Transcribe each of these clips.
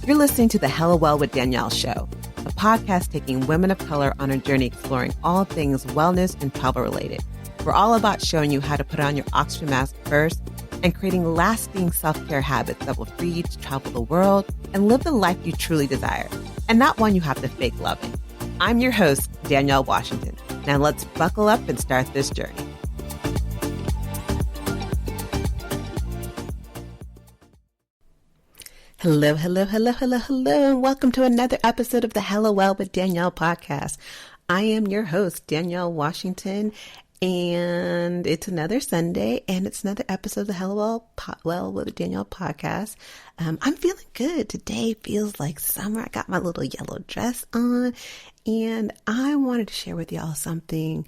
You're listening to the Hella Well with Danielle show, a podcast taking women of color on a journey exploring all things wellness and travel related. We're all about showing you how to put on your oxygen mask first and creating lasting self-care habits that will free you to travel the world and live the life you truly desire, and not one you have to fake loving. I'm your host, Danielle Washington. Now let's buckle up and start this journey. Hello, and welcome to another episode of the Hella Well with Danielle podcast. I am your host, Danielle Washington, and it's another Sunday, and it's another episode of the Hella Well with Danielle podcast. I'm feeling good. Today feels like summer. I got my little yellow dress on, and I wanted to share with y'all something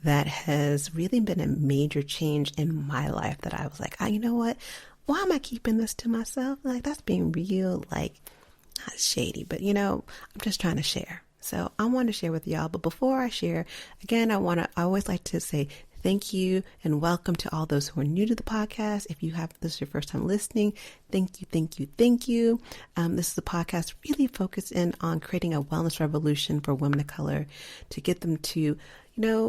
that has really been a major change in my life that I was like, you know what? Why am I keeping this to myself? Like, that's being real, like, not shady, but I'm just trying to share. So I want to share with y'all. But before I share, again, I always like to say thank you and welcome to all those who are new to the podcast. If this is your first time listening, thank you. This is a podcast really focused in on creating a wellness revolution for women of color to get them to,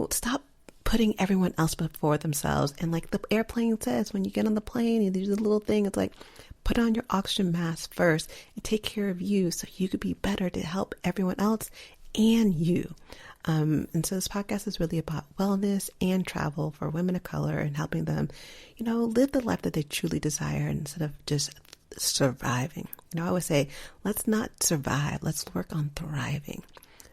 stop putting everyone else before themselves. And like the airplane says, when you get on the plane, you do the little thing. It's like, put on your oxygen mask first and take care of you so you could be better to help everyone else and you. And so this podcast is really about wellness and travel for women of color and helping them, live the life that they truly desire instead of just surviving. I always say, let's not survive. Let's work on thriving.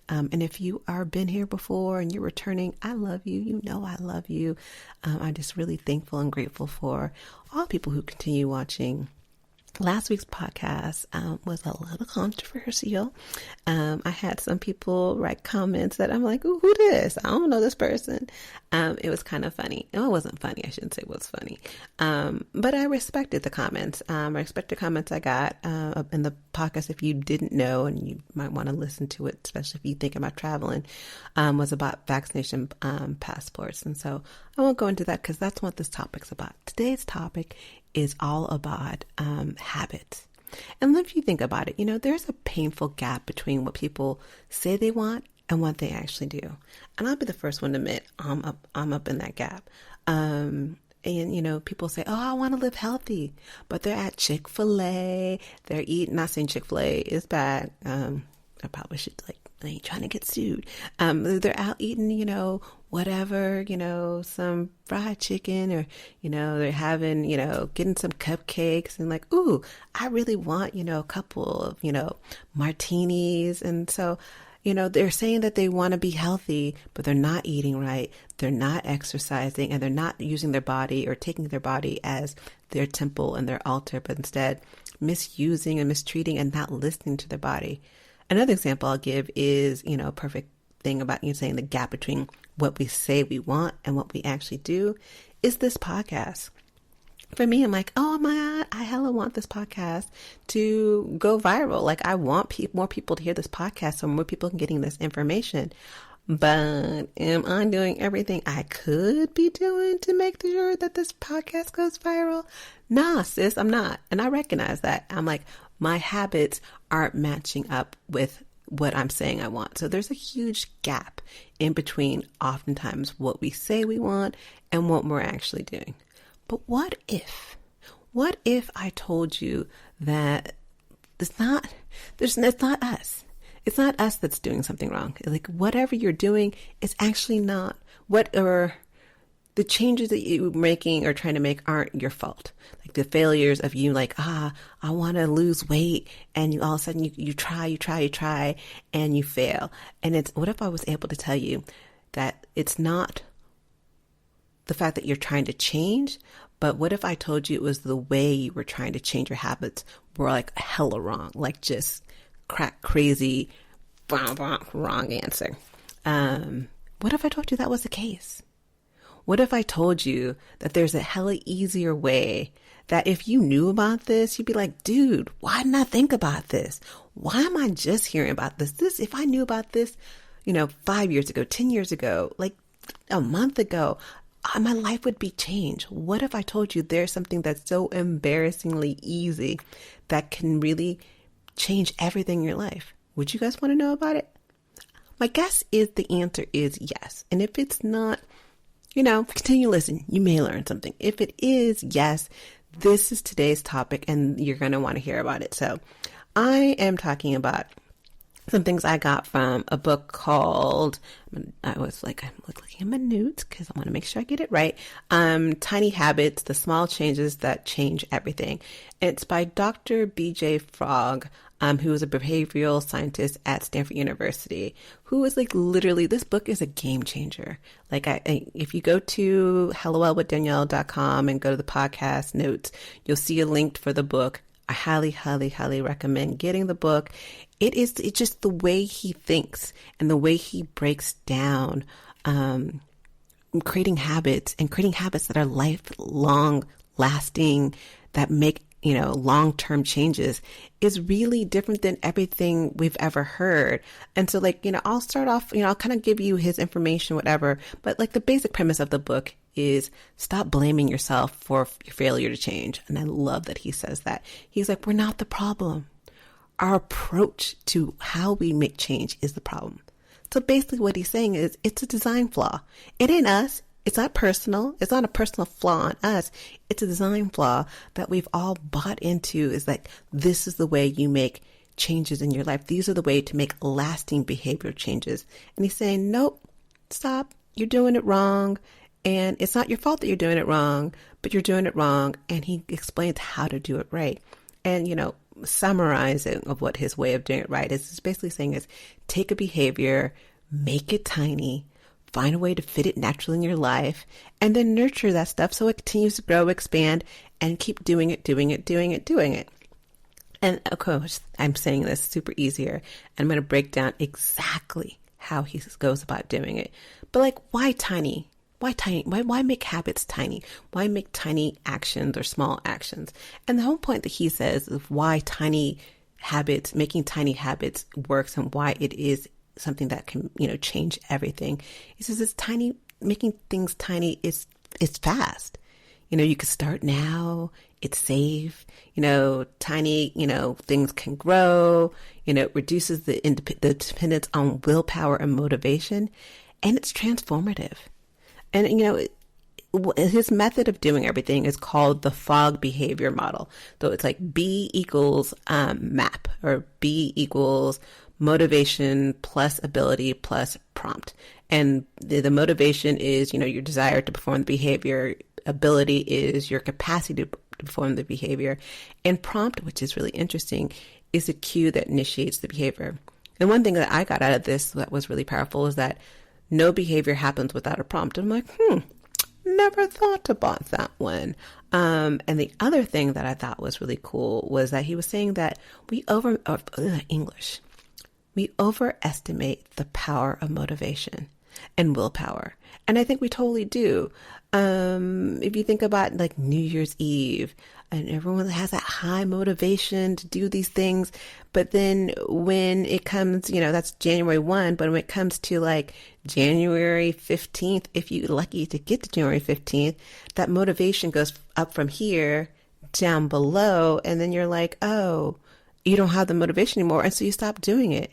And if you are been here before and you're returning, I love you. I love you. I'm just really thankful and grateful for all people who continue watching. Last week's podcast was a little controversial. I had some people write comments that I'm like, ooh, who this? I don't know this person. It was kind of funny. No, it wasn't funny. I shouldn't say it was funny. But I respected the comments. I respected the comments I got in the podcast. If you didn't know, and you might want to listen to it, especially if you think about traveling, was about vaccination passports. And so I won't go into that because that's what this topic's about. Today's topic is all about habits. And if you think about it, there's a painful gap between what people say they want and what they actually do. And I'll be the first one to admit I'm up in that gap. And people say, oh, I want to live healthy, but they're at Chick-fil-A. They're eating, not saying Chick-fil-A is bad. I probably should I ain't trying to get sued. They're out eating, whatever, some fried chicken or, they're having, getting some cupcakes and like, ooh, I really want, a couple of, martinis. And so, they're saying that they want to be healthy, but they're not eating right. They're not exercising and they're not using their body or taking their body as their temple and their altar, but instead misusing and mistreating and not listening to their body. Another example I'll give is, a perfect thing about saying the gap between what we say we want and what we actually do is this podcast. For me, I'm like, oh my God, I hella want this podcast to go viral. Like I want more people to hear this podcast so more people can getting this information. But am I doing everything I could be doing to make sure that this podcast goes viral? Nah, sis, I'm not. And I recognize that. I'm like, my habits aren't matching up with what I'm saying I want. So there's a huge gap in between oftentimes what we say we want and what we're actually doing. But what if I told you that it's not us. It's not us that's doing something wrong. Like whatever you're doing is actually not the changes that you're making or trying to make aren't your fault. Like the failures of you, like, I want to lose weight. And you all of a sudden you try and you fail. And what if I was able to tell you that it's not the fact that you're trying to change, but what if I told you it was the way you were trying to change your habits were like hella wrong, like just crazy, wrong answer. What if I told you that was the case? What if I told you that there's a hella easier way that if you knew about this, you'd be like, dude, why didn't I think about this? Why am I just hearing about this? If I knew about this, 5 years ago, 10 years ago, like a month ago, my life would be changed. What if I told you there's something that's so embarrassingly easy that can really change everything in your life? Would you guys want to know about it? My guess is the answer is yes. And if it's not, continue listening. You may learn something. If it is yes, this is today's topic and you're going to want to hear about it. So I am talking about some things I got from a book called, I'm looking at my notes because I want to make sure I get it right. Tiny Habits, The Small Changes That Change Everything. It's by Dr. B.J. Fogg, who is a behavioral scientist at Stanford University, who is literally, this book is a game changer. If you go to hellowellwithdanielle.com and go to the podcast notes, you'll see a link for the book. I highly, highly, highly recommend getting the book. It's just the way he thinks and the way he breaks down creating habits that are lifelong lasting, that make, long-term changes is really different than everything we've ever heard. And so I'll start off, I'll kind of give you his information, whatever, but the basic premise of the book is stop blaming yourself for your failure to change. And I love that he says that. He's like, we're not the problem. Our approach to how we make change is the problem. So basically what he's saying is it's a design flaw. It ain't us. It's not personal. It's not a personal flaw on us. It's a design flaw that we've all bought into, is this is the way you make changes in your life. These are the way to make lasting behavior changes. And he's saying, nope, stop. You're doing it wrong. And it's not your fault that you're doing it wrong, but you're doing it wrong. And he explains how to do it right. And, summarizing of what his way of doing it right is basically saying is take a behavior, make it tiny, find a way to fit it naturally in your life, and then nurture that stuff so it continues to grow, expand, and keep doing it. And of course, I'm saying this super easier. I'm going to break down exactly how he goes about doing it. But why tiny? Why tiny? Why make habits tiny? Why make tiny actions or small actions? And the whole point that he says of why making tiny habits works and why it is something that can, change everything. He says it's tiny, making things tiny is fast. You could start now. It's safe. Tiny, things can grow. It reduces the dependence on willpower and motivation, and it's transformative. And, his method of doing everything is called the Fogg behavior model. So it's B equals map, or B equals motivation plus ability plus prompt. And the motivation is, your desire to perform the behavior. Ability is your capacity to perform the behavior. And prompt, which is really interesting, is a cue that initiates the behavior. And one thing that I got out of this that was really powerful is that no behavior happens without a prompt. I'm like, never thought about that one. And the other thing that I thought was really cool was that he was saying that we overestimate the power of motivation and willpower. And I think we totally do. If you think about New Year's Eve, and everyone has that high motivation to do these things, but then when it comes, that's January 1, but when it comes to January 15th, if you're lucky to get to January 15th, that motivation goes up from here down below, and then you're oh, you don't have the motivation anymore, and so you stop doing it.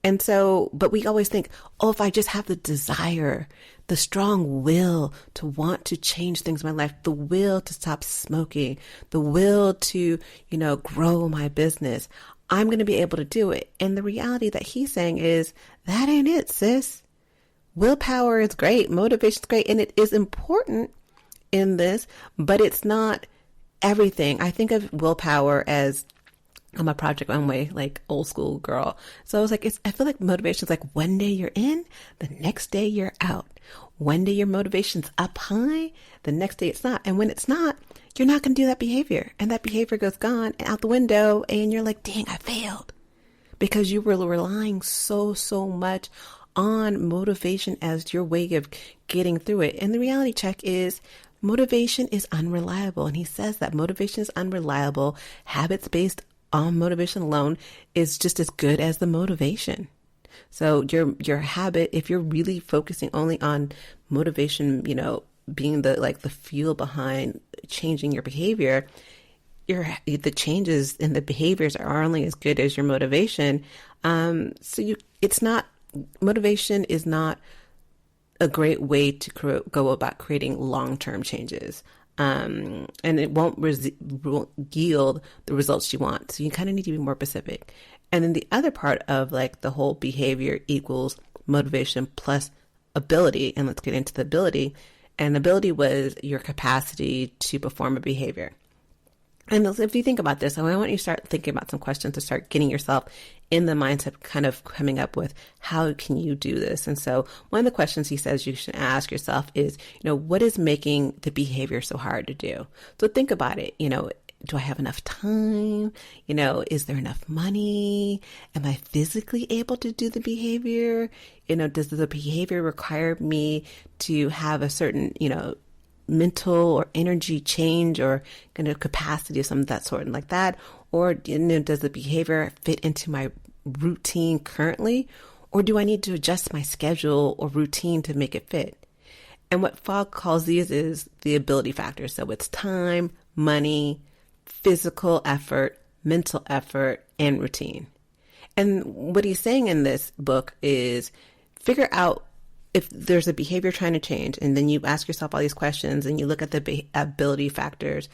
And so, but we always think, if I just have the desire, the strong will to want to change things in my life, the will to stop smoking, the will to, grow my business, I'm going to be able to do it. And the reality that he's saying is that ain't it, sis. Willpower is great. Motivation is great. And it is important in this, but it's not everything. I think of willpower as I'm a Project Runway, old school girl. So I was I feel like motivation is one day you're in, the next day you're out. One day your motivation's up high, the next day it's not. And when it's not, you're not going to do that behavior. And that behavior goes gone and out the window, and you're dang, I failed. Because you were relying so much on motivation as your way of getting through it. And the reality check is motivation is unreliable. And he says that motivation is unreliable. Habits based on motivation alone is just as good as the motivation. So your habit, if you're really focusing only on motivation, being the fuel behind changing your behavior, the changes in the behaviors are only as good as your motivation. Motivation is not a great way to go about creating long-term changes. And it won't yield the results you want. So you kind of need to be more specific. And then the other part of like the whole behavior equals motivation plus ability. And let's get into the ability. And ability was your capacity to perform a behavior. And if you think about this, I want you to start thinking about some questions to start getting yourself in the mindset, kind of coming up with how can you do this? And so one of the questions he says you should ask yourself is, what is making the behavior so hard to do? So think about it. Do I have enough time? Is there enough money? Am I physically able to do the behavior? Does the behavior require me to have a certain, mental or energy change or kind of capacity of some of that sort and like that? Or does the behavior fit into my routine currently? Or do I need to adjust my schedule or routine to make it fit? And what Fogg calls these is the ability factors. So it's time, money, physical effort, mental effort, and routine. And what he's saying in this book is figure out if there's a behavior trying to change, and then you ask yourself all these questions and you look at the ability factors,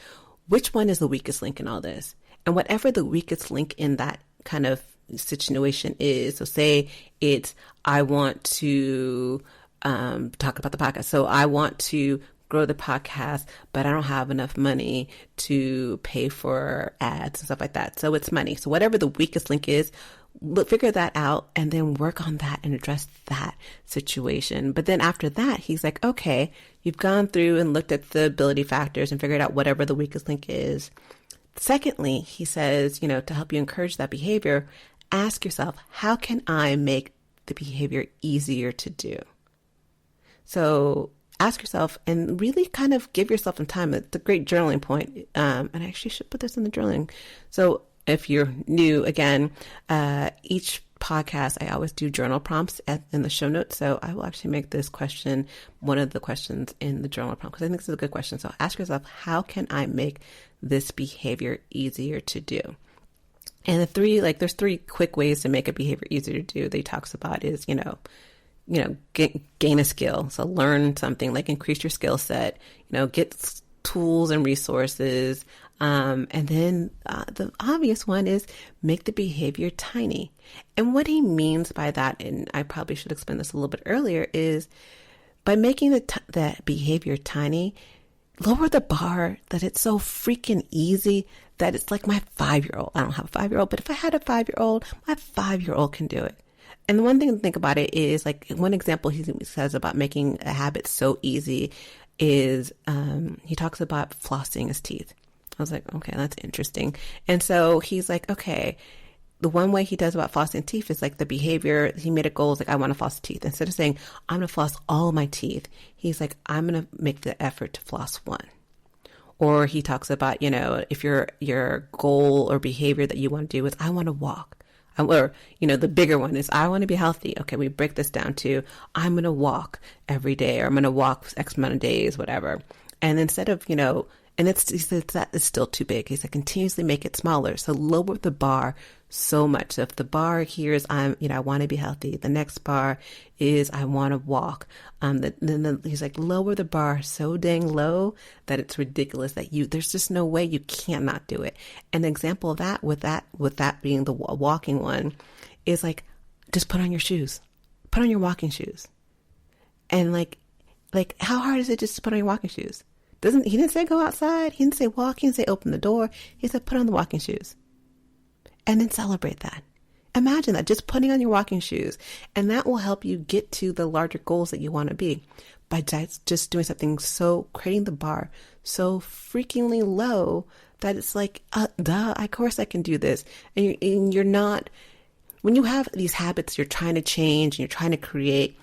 which one is the weakest link in all this? And whatever the weakest link in that kind of situation is, so say it's, I want to talk about the podcast. So I want to grow the podcast, but I don't have enough money to pay for ads and stuff like that. So it's money. So whatever the weakest link is, figure that out and then work on that and address that situation. But then after that, he's like, okay, you've gone through and looked at the ability factors and figured out whatever the weakest link is. Secondly, he says, to help you encourage that behavior, ask yourself, how can I make the behavior easier to do? So ask yourself and really kind of give yourself some time. It's a great journaling point. And I actually should put this in the journaling. So if you're new, again, each podcast, I always do journal prompts in the show notes. So I will actually make this question one of the questions in the journal prompt because I think this is a good question. So ask yourself, how can I make this behavior easier to do? And there's three quick ways to make a behavior easier to do. They talks about is, gain a skill. So learn something, like increase your skill set, get tools and resources. And then the obvious one is make the behavior tiny. And what he means by that, and I probably should explain this a little bit earlier, is by making the behavior tiny, lower the bar that it's so freaking easy that it's like my 5-year-old. I don't have a 5-year-old, but if I had a 5-year-old, my 5-year-old can do it. And the one thing to think about it is, like, one example he says about making a habit so easy is he talks about flossing his teeth. I was like, okay, that's interesting. And so he's like, okay, the one way he does about flossing teeth is like the behavior. He made a goal, is like, I want to floss teeth. Instead of saying, I'm going to floss all my teeth, he's like, I'm going to make the effort to floss one. Or he talks about, if your goal or behavior that you want to do is, I want to walk. Or, the bigger one is, I want to be healthy. Okay, we break this down to, I'm going to walk every day, or I'm going to walk X amount of days, whatever. And instead of, and he says that is still too big. He said, continuously make it smaller. So lower the bar so much. So if the bar here is, I want to be healthy. The next bar is, I want to walk. He's like, lower the bar so dang low that it's ridiculous that there's just no way you cannot do it. An example of that, with that being the walking one, is like, just put on your shoes, put on your walking shoes. And like how hard is it just to put on your walking shoes? He didn't say go outside. He didn't say walk. He didn't say open the door. He said put on the walking shoes. And then celebrate that. Imagine that, just putting on your walking shoes. And that will help you get to the larger goals that you want to be by just doing something creating the bar so freakingly low that it's like, of course I can do this. And you're not, when you have these habits you're trying to change and you're trying to create,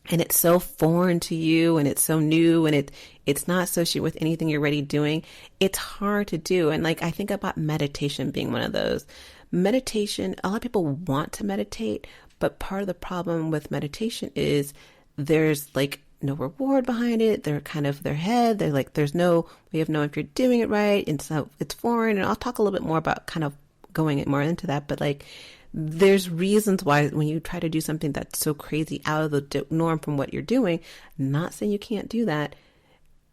and it's so foreign to you and it's so new and it's not associated with anything you're already doing, it's hard to do. And like, I think about meditation being one of those. Meditation, a lot of people want to meditate, but part of the problem with meditation is there's like no reward behind it. They're kind of their head. They're like, there's no way of knowing if you're doing it right. And so it's foreign. And I'll talk a little bit more about kind of going more into that. But like, there's reasons why when you try to do something that's so crazy out of the norm from what you're doing, not saying you can't do that,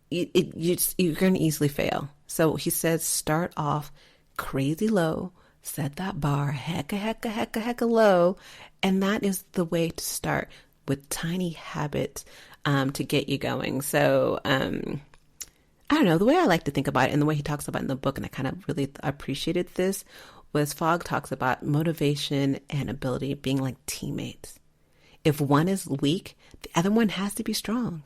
you're going to easily fail. So he says, start off crazy low, set that bar hecka low. And that is the way to start, with tiny habits to get you going. So I don't know, the way I like to think about it and the way he talks about it in the book, and I kind of really appreciated this, was Fogg talks about motivation and ability being like teammates. If one is weak, the other one has to be strong.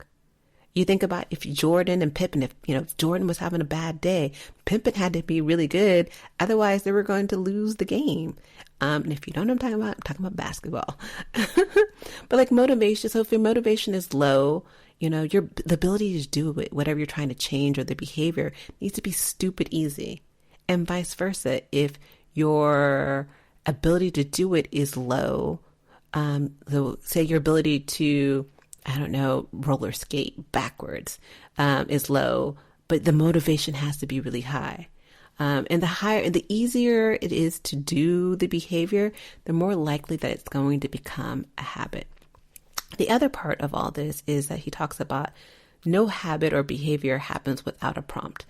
You think about if Jordan and Pippen, if Jordan was having a bad day, Pippen had to be really good. Otherwise, they were going to lose the game. And if you don't know what I'm talking about basketball. But like motivation, so if your motivation is low, the ability to do it, whatever you're trying to change, or the behavior needs to be stupid easy. And vice versa. If your ability to do it is low, so say your ability to, roller skate backwards is low, but the motivation has to be really high. And the easier it is to do the behavior, the more likely that it's going to become a habit. The other part of all this is that he talks about no habit or behavior happens without a prompt.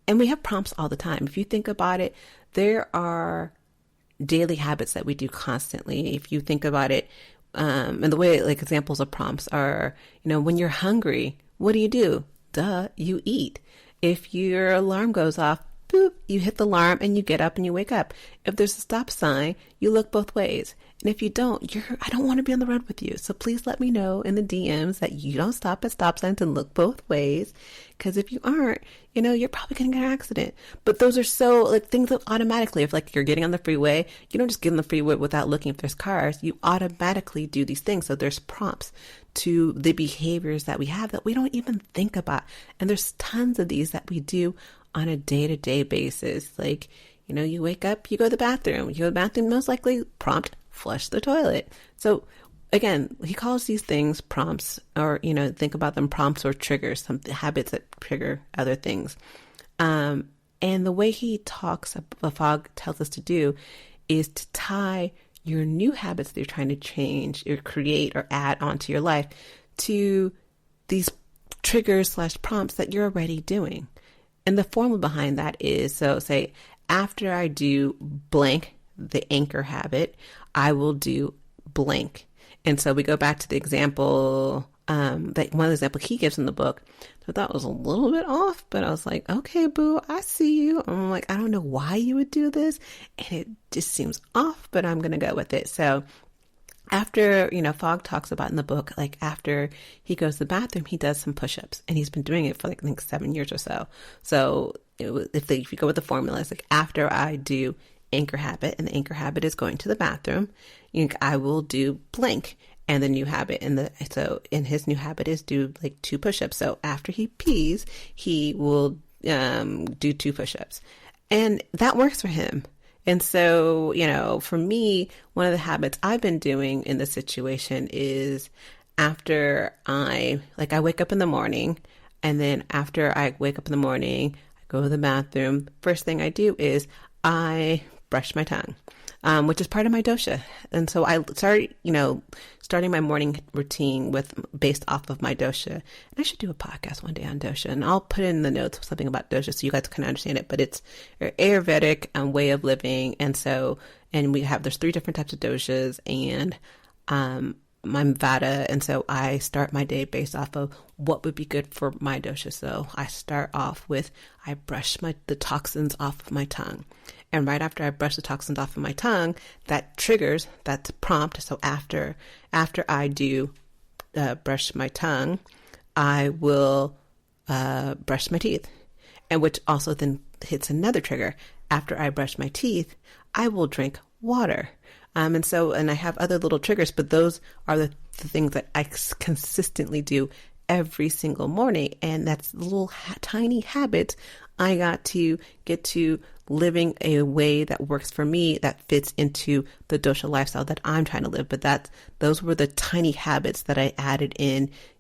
And we have prompts all the time. If you think about it, there are daily habits that we do constantly. If you think about it, and the way, like, examples of prompts are, when you're hungry, what do? Duh, you eat. If your alarm goes off, boop, you hit the alarm and you get up and you wake up. If there's a stop sign, you look both ways. And if you don't, I don't want to be on the road with you. So please let me know in the DMs that you don't stop at stop signs and look both ways. Because if you aren't, you're probably going to get an accident. But those are so, like, things that automatically, if like you're getting on the freeway, you don't just get on the freeway without looking if there's cars. You automatically do these things. So there's prompts to the behaviors that we have that we don't even think about. And there's tons of these that we do on a day-to-day basis. Like, you wake up, you go to the bathroom. You go to the bathroom, most likely prompt, flush the toilet. So again, he calls these things prompts, or, think about them prompts or triggers, some habits that trigger other things. And the way he talks, Fogg tells us to do, is to tie your new habits that you're trying to change or create or add onto your life to these triggers / prompts that you're already doing. And the formula behind that is, so say, after I do blank, the anchor habit, I will do blank. And so we go back to the example, that one of the examples he gives in the book. So I thought it was a little bit off, but I was like, okay, boo, I see you. I'm like, I don't know why you would do this. And it just seems off, but I'm going to go with it. So after, Fogg talks about in the book, like after he goes to the bathroom, he does some push-ups, and he's been doing it for like, I think 7 years or so. So if you go with the formula, it's like after I do anchor habit, and the anchor habit is going to the bathroom, I will do blank. And the new habit, so his new habit is do like 2 push-ups. So after he pees, he will do 2 push-ups, and that works for him. And so, for me, one of the habits I've been doing in this situation is after I wake up in the morning, and then after I wake up in the morning, I go to the bathroom. First thing I do is I brush my tongue, which is part of my dosha. And so I started, starting my morning routine based off of my dosha. And I should do a podcast one day on dosha, and I'll put in the notes something about dosha so you guys can understand it. But it's your Ayurvedic way of living. And there's 3 different types of doshas, and I'm Vata. And so I start my day based off of what would be good for my dosha. So I start off with, I brush the toxins off of my tongue. And right after I brush the toxins off of my tongue, that triggers, that's prompt. So after I do brush my tongue, I will brush my teeth, and which also then hits another trigger. After I brush my teeth, I will drink water. And I have other little triggers, but those are the things that I consistently do every single morning. And that's little tiny habits I got to get to living a way that works for me, that fits into the dosha lifestyle that I'm trying to live. But those were the tiny habits that I added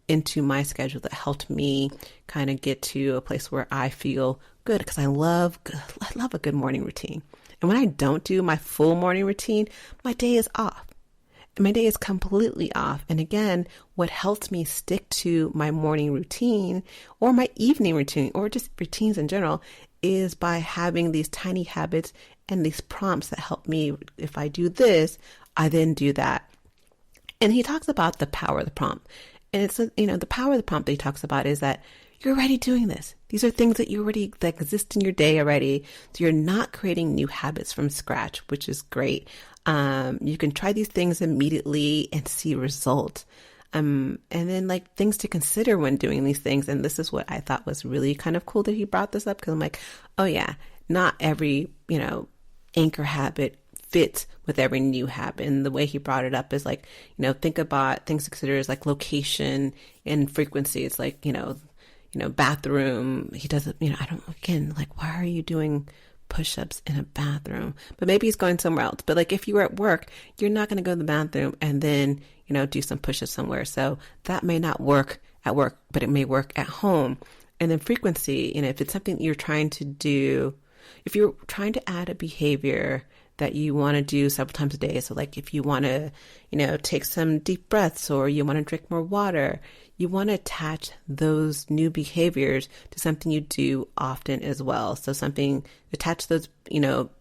into my schedule that helped me kind of get to a place where I feel good, because I love a good morning routine. And when I don't do my full morning routine, my day is off. My day is completely off. And again, what helps me stick to my morning routine or my evening routine or just routines in general is by having these tiny habits and these prompts that help me. If I do this, I then do that. And he talks about the power of the prompt. And it's, the power of the prompt that he talks about is that you're already doing this. These are things that that exist in your day already. So you're not creating new habits from scratch, which is great. You can try these things immediately and see results. And then like things to consider when doing these things. And this is what I thought was really kind of cool that he brought this up, because I'm like, oh yeah, not every, anchor habit fits with every new habit. And the way he brought it up is like, think about things to consider is like location and frequency. It's like, bathroom. He doesn't, why are you doing push-ups in a bathroom? But maybe he's going somewhere else. But like if you were at work, you're not going to go to the bathroom and then, do some push-ups somewhere. So that may not work at work, but it may work at home. And then frequency, if it's something you're trying to do, if you're trying to add a behavior that you want to do several times a day. So like if you want to, take some deep breaths, or you want to drink more water, you want to attach those new behaviors to something you do often as well. So attach those,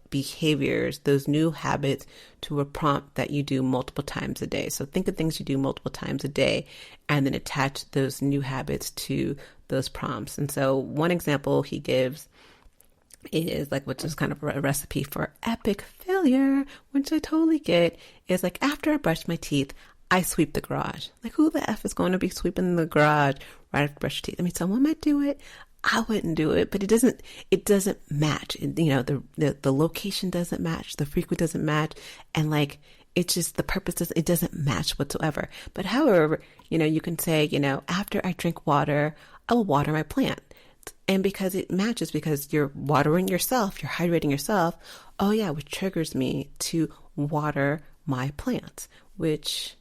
behaviors, those new habits to a prompt that you do multiple times a day. So think of things you do multiple times a day and then attach those new habits to those prompts. And so one example he gives is like, which is kind of a recipe for epic failure, which I totally get, is like after I brush my teeth, I sweep the garage. Like who the F is going to be sweeping the garage right after brush your teeth? I mean, someone might do it. I wouldn't do it, but it doesn't match. The location doesn't match. The frequency doesn't match. And like, it's just the purpose doesn't match whatsoever. But however, you can say, after I drink water, I will water my plant. And because it matches, because you're watering yourself, you're hydrating yourself. Oh yeah, which triggers me to water my plants, which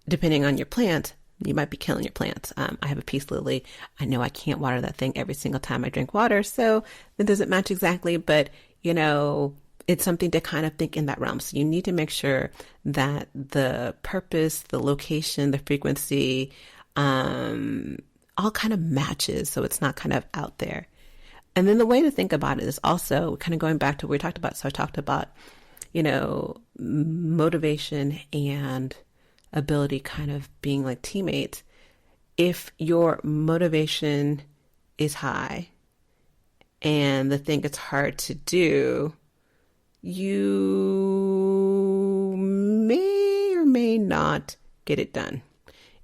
depending on your plant, you might be killing your plants. I have a peace lily. I know I can't water that thing every single time I drink water. So it doesn't match exactly, but it's something to kind of think in that realm. So you need to make sure that the purpose, the location, the frequency, all kind of matches. So it's not kind of out there. And then the way to think about it is also kind of going back to what we talked about. So I talked about, motivation and ability kind of being like teammates. If your motivation is high and the thing is hard to do, you may or may not get it done.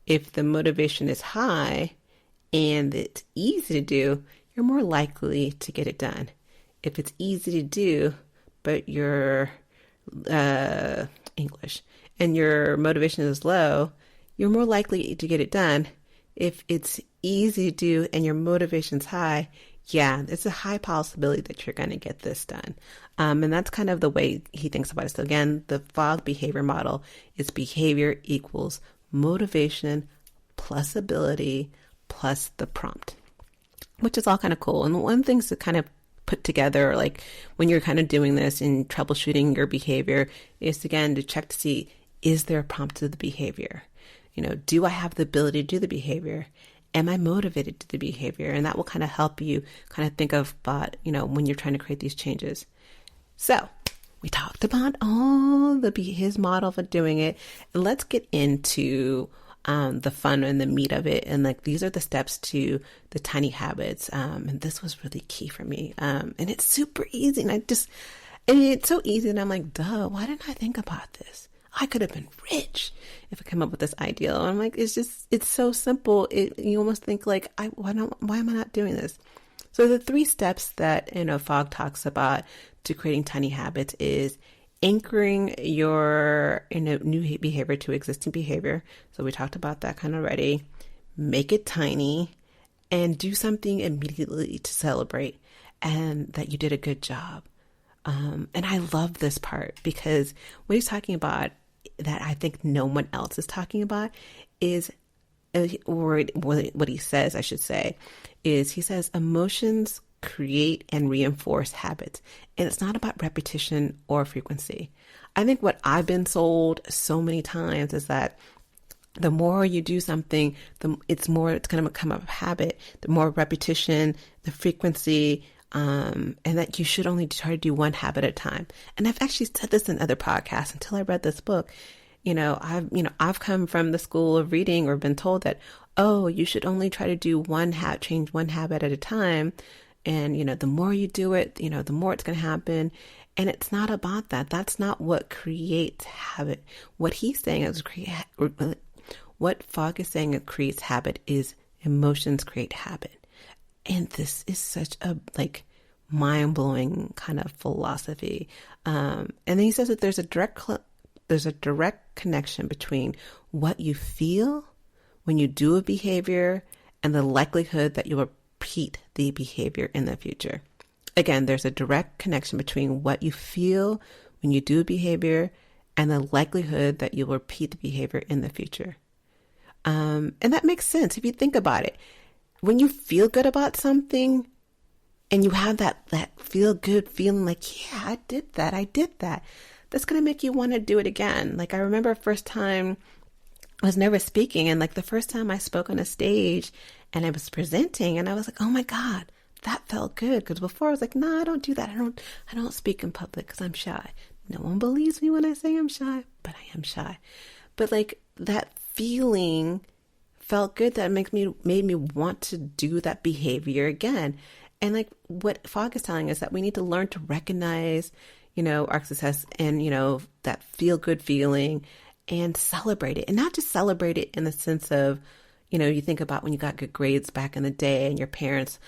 If the motivation is high and it's easy to do, you're more likely to get it done. If it's easy to do, but you're English and your motivation is low, you're more likely to get it done. If it's easy to do and your motivation's high, yeah, it's a high possibility that you're going to get this done. And that's kind of the way he thinks about it. So again, the Fogg behavior model is behavior equals motivation plus ability plus the prompt, which is all kind of cool. And one thing to kind of put together, like when you're kind of doing this and troubleshooting your behavior, is again to check to see, is there a prompt to the behavior? Do I have the ability to do the behavior? Am I motivated to the behavior? And that will kind of help you kind of think about, when you're trying to create these changes. So we talked about all his model for doing it. And let's get into the fun and the meat of it. And like, these are the steps to the tiny habits. And this was really key for me. And it's super easy. And it's so easy. And I'm like, duh, why didn't I think about this? I could have been rich if I came up with this ideal. And I'm like, it's so simple. You almost think like, why am I not doing this? So the 3 steps that, Fogg talks about to creating tiny habits is anchoring your new behavior to existing behavior. So we talked about that kind of already. make it tiny, and do something immediately to celebrate and that you did a good job. And I love this part because what he's talking about that I think no one else is talking about is, or what he says, I should say, is he says emotions create and reinforce habits. And it's not about repetition or frequency. I think what I've been sold so many times is that the more you do something, it's going to become a habit, the more repetition, the frequency, and that you should only try to do one habit at a time. And I've actually said this in other podcasts until I read this book. I've come from the school of reading or been told that, oh, you should only try to do change one habit at a time. And, the more you do it, the more it's going to happen. And it's not about that. That's not what creates habit. What he's saying is what Fogg is saying it creates habit is emotions create habit. And this is such a mind-blowing kind of philosophy. And then he says that there's a direct connection between what you feel when you do a behavior and the likelihood that you'll repeat the behavior in the future. Again, there's a direct connection between what you feel when you do a behavior and the likelihood that you'll repeat the behavior in the future. And that makes sense if you think about it. When you feel good about something and you have that feel good feeling like, yeah, I did that. That's going to make you want to do it again. Like I remember first time I was nervous speaking, and the first time I spoke on a stage and I was presenting and I was like, oh my God, that felt good. Because before I was like, no, I don't do that. I don't speak in public because I'm shy. No one believes me when I say I'm shy, but I am shy. But that feeling felt good. That made me want to do that behavior again. And what Fogg is telling us that we need to learn to recognize, our success and, that feel good feeling and celebrate it. And not just celebrate it in the sense of, you think about when you got good grades back in the day and your parents,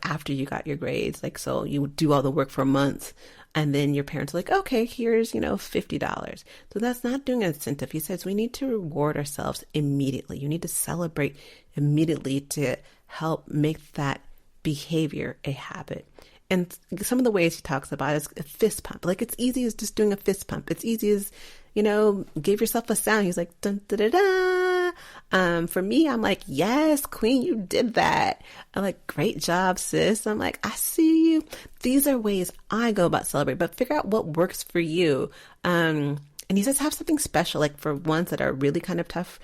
after you got your grades, so you would do all the work for months. And then your parents are like, okay, here's, $50. So that's not doing an incentive. He says we need to reward ourselves immediately. You need to celebrate immediately to help make that behavior a habit. And some of the ways he talks about is a fist pump. It's easy as just doing a fist pump. It's easy as, give yourself a sound. He's like, dun, da, da, da. For me, I'm like, yes, queen, you did that. I'm like, great job, sis. I'm like, I see you. These are ways I go about celebrating, but figure out what works for you. And he says, have something special, for ones that are really kind of tough.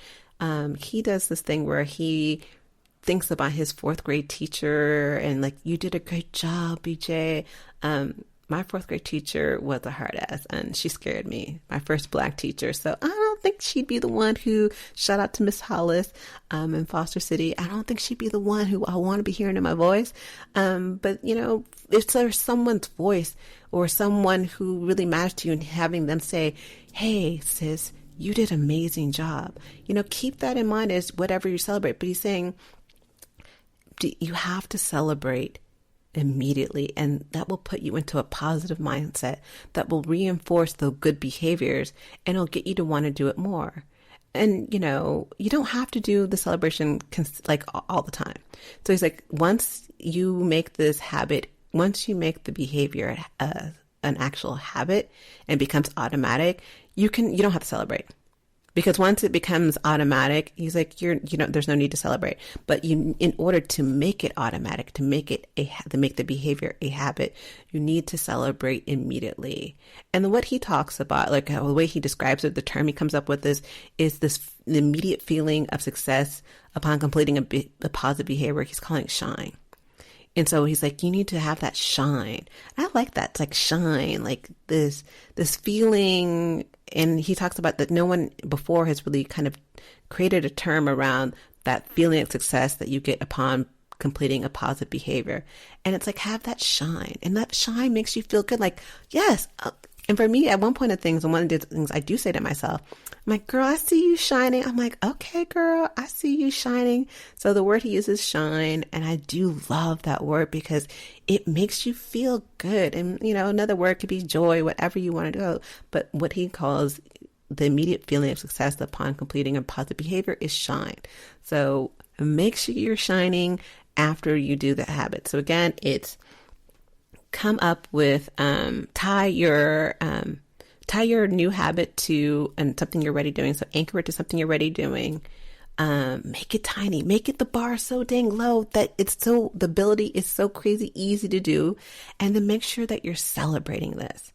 He does this thing where he thinks about his fourth grade teacher and you did a great job, BJ. My fourth grade teacher was a hard ass and she scared me. My first Black teacher. So I don't think she'd be the one who, shout out to Miss Hollis in Foster City. I don't think she'd be the one who I want to be hearing in my voice. But if there's someone's voice or someone who really matters to you and having them say, hey, sis, you did an amazing job. Keep that in mind as whatever you celebrate. But he's saying, you have to celebrate immediately, and that will put you into a positive mindset that will reinforce the good behaviors and it'll get you to want to do it more. And you don't have to do the celebration all the time. So he's like, once you make this habit, once you make the behavior an actual habit and becomes automatic, you don't have to celebrate. Because once it becomes automatic, he's like, there's no need to celebrate. But in order to make it automatic, to make the behavior a habit, you need to celebrate immediately. And what he talks about, the way he describes it, the term he comes up with is the immediate feeling of success upon completing a positive behavior. He's calling it shine. And so he's like, you need to have that shine. And I like that. It's shine, this feeling. And he talks about that no one before has really kind of created a term around that feeling of success that you get upon completing a positive behavior. And it's have that shine. And that shine makes you feel good. Yes. And for me, at one point of things, and one of the things I do say to myself, I'm like, girl, I see you shining. I'm like, okay, girl, I see you shining. So the word he uses, shine. And I do love that word because it makes you feel good. And, another word could be joy, whatever you want to do. But what he calls the immediate feeling of success upon completing a positive behavior is shine. So make sure you're shining after you do the habit. So again, it's come up with, tie your new habit to something you're already doing. So anchor it to something you're already doing. Make it tiny, make it the bar so dang low that the ability is so crazy easy to do. And then make sure that you're celebrating this.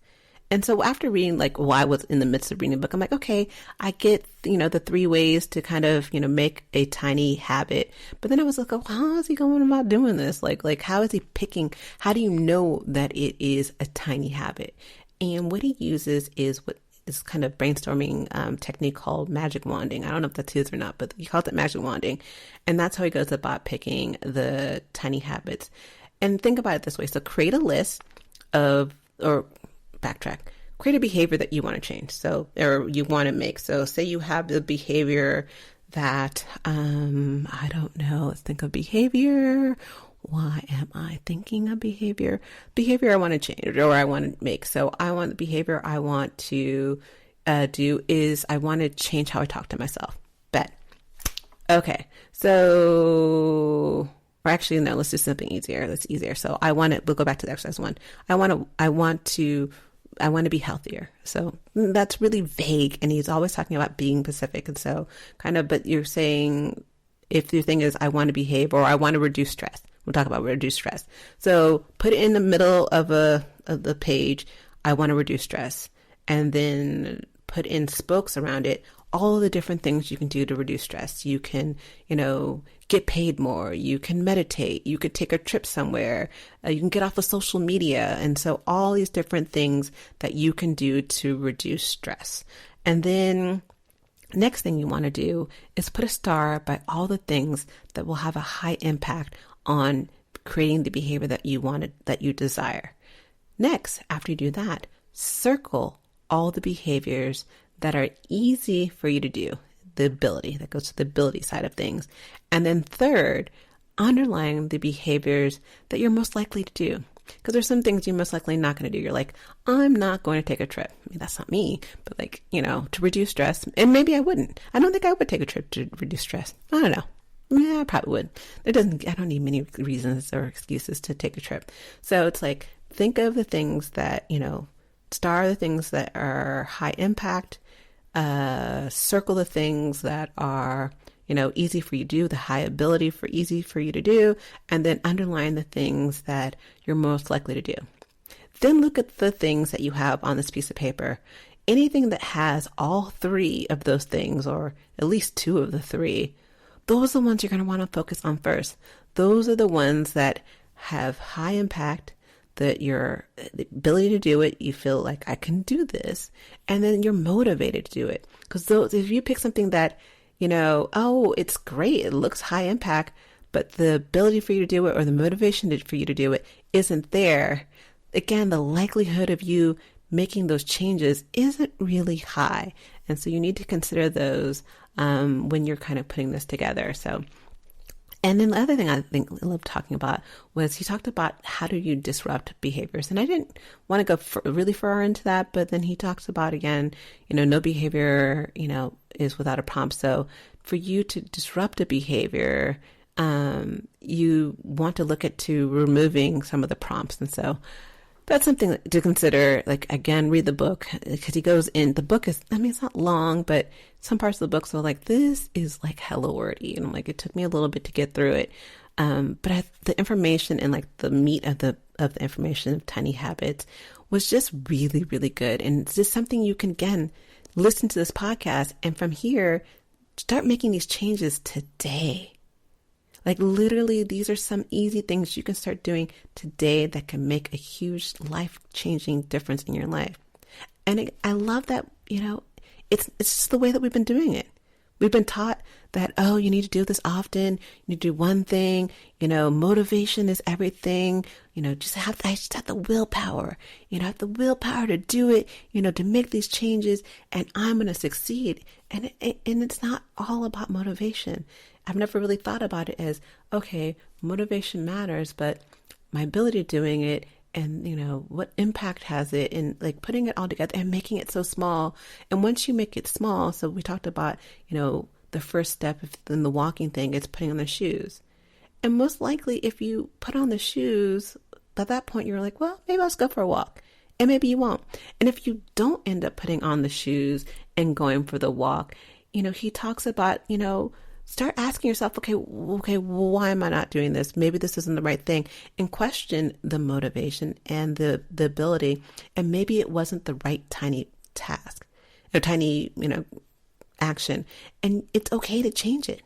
And so after reading, while I was in the midst of reading the book, I'm like, okay, I get, the 3 ways to kind of, make a tiny habit. But then I was like, oh, how is he going about doing this? Like, how is he picking? How do you know that it is a tiny habit? And what he uses is this kind of brainstorming technique called magic wanding. I don't know if that's his or not, but he calls it magic wanding. And that's how he goes about picking the tiny habits. And think about it this way. So create a list create a behavior that you want to change. So, or you want to make. So say you have the behavior that, I don't know, let's think of behavior. Why am I thinking of behavior? Behavior I want to change or I want to make. So I want the behavior I want to do is I want to change how I talk to myself. Bet. Okay. So, or actually, no, let's do something easier. That's easier. So we'll go back to the exercise one. I want to be healthier. So that's really vague. And he's always talking about being specific. And so but you're saying, if your thing is, I want to behave or I want to reduce stress. We'll talk about reduce stress. So put it in the middle of the page. I want to reduce stress, and then put in spokes around it. All of the different things you can do to reduce stress. You can, get paid more. You can meditate. You could take a trip somewhere. You can get off of social media. And so all these different things that you can do to reduce stress. And then next thing you want to do is put a star by all the things that will have a high impact on creating the behavior that you desire. Next, after you do that, circle all the behaviors that are easy for you to do, the ability, that goes to the ability side of things. And then third, underline the behaviors that you're most likely to do. Because there's some things you're most likely not going to do. You're like, I'm not going to take a trip. I mean, that's not me, but to reduce stress. And maybe I wouldn't. I don't think I would take a trip to reduce stress. I don't know. Yeah, I probably would. I don't need many reasons or excuses to take a trip. So it's like, think of the things that, star the things that are high impact, circle the things that are, easy for you to do, the high ability for easy for you to do, and then underline the things that you're most likely to do. Then look at the things that you have on this piece of paper. Anything that has all 3 of those things, or at least 2 of the 3, those are the ones you're going to want to focus on first. Those are the ones that have high impact, that the ability to do it, you feel like I can do this, and then you're motivated to do it. Because if you pick something that, it's great, it looks high impact, but the ability for you to do it or the motivation for you to do it isn't there, again, the likelihood of you making those changes isn't really high. And so you need to consider those when you're kind of putting this together. So, and then the other thing I think I love talking about was he talked about how do you disrupt behaviors. And I didn't want to go really far into that, but then he talks about, again, no behavior, is without a prompt. So for you to disrupt a behavior, you want to look to removing some of the prompts. And so that's something to consider. Again, read the book, because he goes in, the book is, it's not long, but some parts of the book, so this is hella wordy. And I'm like, it took me a little bit to get through it. But the information and the meat of the information of tiny habits was just really, really good. And it's just something you can, again, listen to this podcast. And from here, start making these changes today. Literally, these are some easy things you can start doing today that can make a huge life-changing difference in your life. And I love that, it's just the way that we've been doing it. We've been taught that, you need to do this often. You need to do one thing. Motivation is everything. I just have the willpower. I have the willpower to do it, to make these changes, and I'm going to succeed. And it's not all about motivation. I've never really thought about it as, okay, motivation matters, but my ability of doing it and, what impact has it, and putting it all together and making it so small. And once you make it small, so we talked about, the first step in the walking thing is putting on the shoes. And most likely, if you put on the shoes, at that point, you're like, well, maybe I'll just go for a walk. And maybe you won't. And if you don't end up putting on the shoes and going for the walk, he talks about, start asking yourself, okay, why am I not doing this? Maybe this isn't the right thing. And question the motivation and the ability. And maybe it wasn't the right tiny task or tiny, action. And it's okay to change it.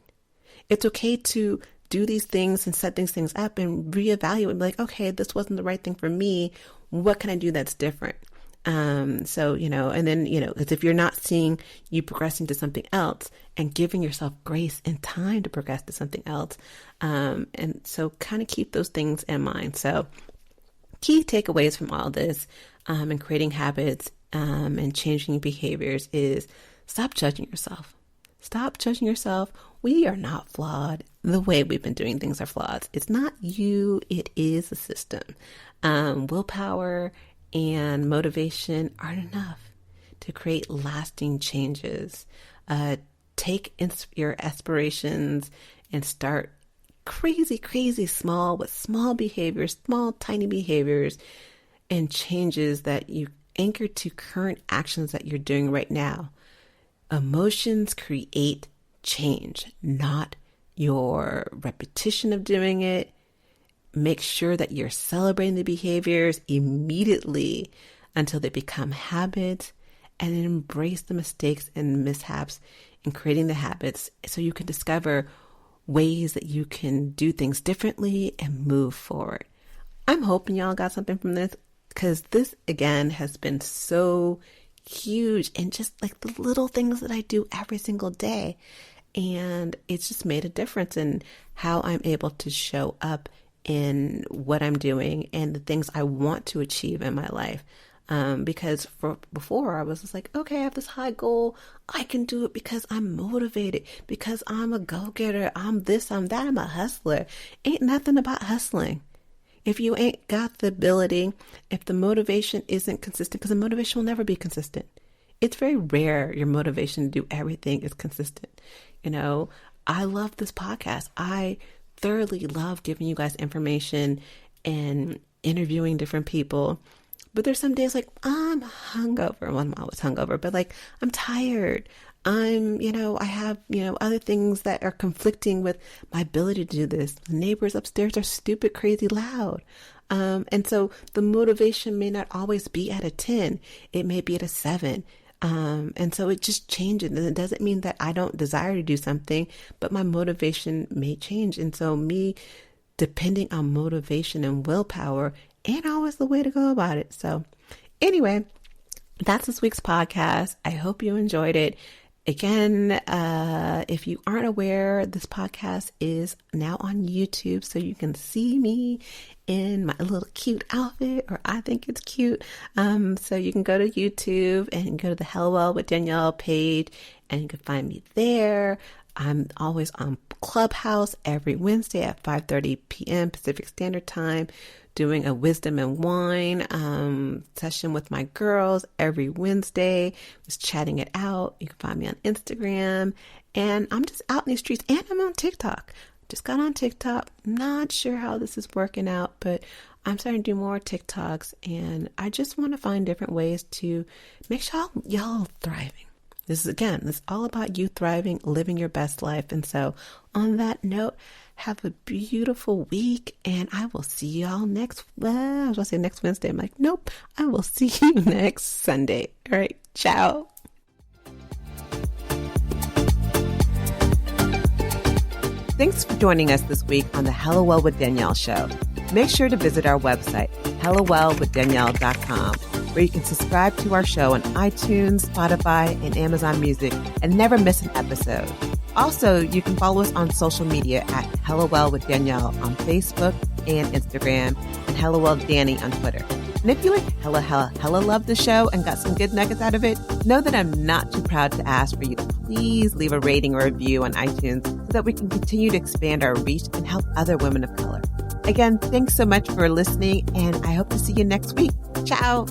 It's okay to do these things and set these things up and reevaluate and be like, okay, this wasn't the right thing for me. What can I do that's different? And then, because if you're not seeing you progressing to something else and giving yourself grace and time to progress to something else. And so kind of keep those things in mind. So key takeaways from all this and creating habits and changing behaviors is stop judging yourself. Stop judging yourself. We are not flawed. The way we've been doing things are flawed. It's not you. It is the system. Willpower and motivation aren't enough to create lasting changes. Take your aspirations and start crazy small with small behaviors, small tiny behaviors and changes that you anchor to current actions that you're doing right now. Emotions create change, not your repetition of doing it. Make sure that you're celebrating the behaviors immediately until they become habits, and then embrace the mistakes and mishaps in creating the habits so you can discover ways that you can do things differently and move forward. I'm hoping y'all got something from this, because this, again, has been so huge and just like the little things that I do every single day. And it's just made a difference in how I'm able to show up in what I'm doing and the things I want to achieve in my life. Because before I was just like, okay, I have this high goal. I can do it because I'm motivated, because I'm a go-getter. I'm this, I'm that. I'm a hustler. Ain't nothing about hustling. If you ain't got the ability, if the motivation isn't consistent, because the motivation will never be consistent. It's very rare your motivation to do everything is consistent. I love this podcast. I thoroughly love giving you guys information and interviewing different people. But there's some days like I'm hungover. Well, I'm always hungover, but like I'm tired. I have, other things that are conflicting with my ability to do this. The neighbors upstairs are stupid, crazy loud. And so the motivation may not always be at a 10. It may be at a 7. And so it just changes. And it doesn't mean that I don't desire to do something, but my motivation may change. And so me depending on motivation and willpower ain't always the way to go about it. So anyway, that's this week's podcast. I hope you enjoyed it. Again, if you aren't aware, this podcast is now on YouTube, so you can see me in my little cute outfit, or I think it's cute. So you can go to YouTube and go to the Hello Well with Danielle page, and you can find me there. I'm always on Clubhouse every Wednesday at 5:30 p.m. Pacific Standard Time, doing a wisdom and wine session with my girls every Wednesday. Just chatting it out. You can find me on Instagram, and I'm just out in the streets, and I'm on TikTok. Just got on TikTok. Not sure how this is working out, but I'm starting to do more TikToks, and I just want to find different ways to make sure y'all are thriving. This is all about you thriving, living your best life. And so on that note, have a beautiful week, and I will see y'all next Wednesday. I'm like, nope, I will see you next Sunday. All right, ciao. Thanks for joining us this week on the Hello Well with Danielle show. Make sure to visit our website, hellowellwithdanielle.com, where you can subscribe to our show on iTunes, Spotify, and Amazon Music and never miss an episode. Also, you can follow us on social media at Hello Well with Danielle on Facebook and Instagram, and Hello Well Danny on Twitter. And if you like hella love the show and got some good nuggets out of it, know that I'm not too proud to ask for you to please leave a rating or review on iTunes so that we can continue to expand our reach and help other women of color. Again, thanks so much for listening, and I hope to see you next week. Ciao.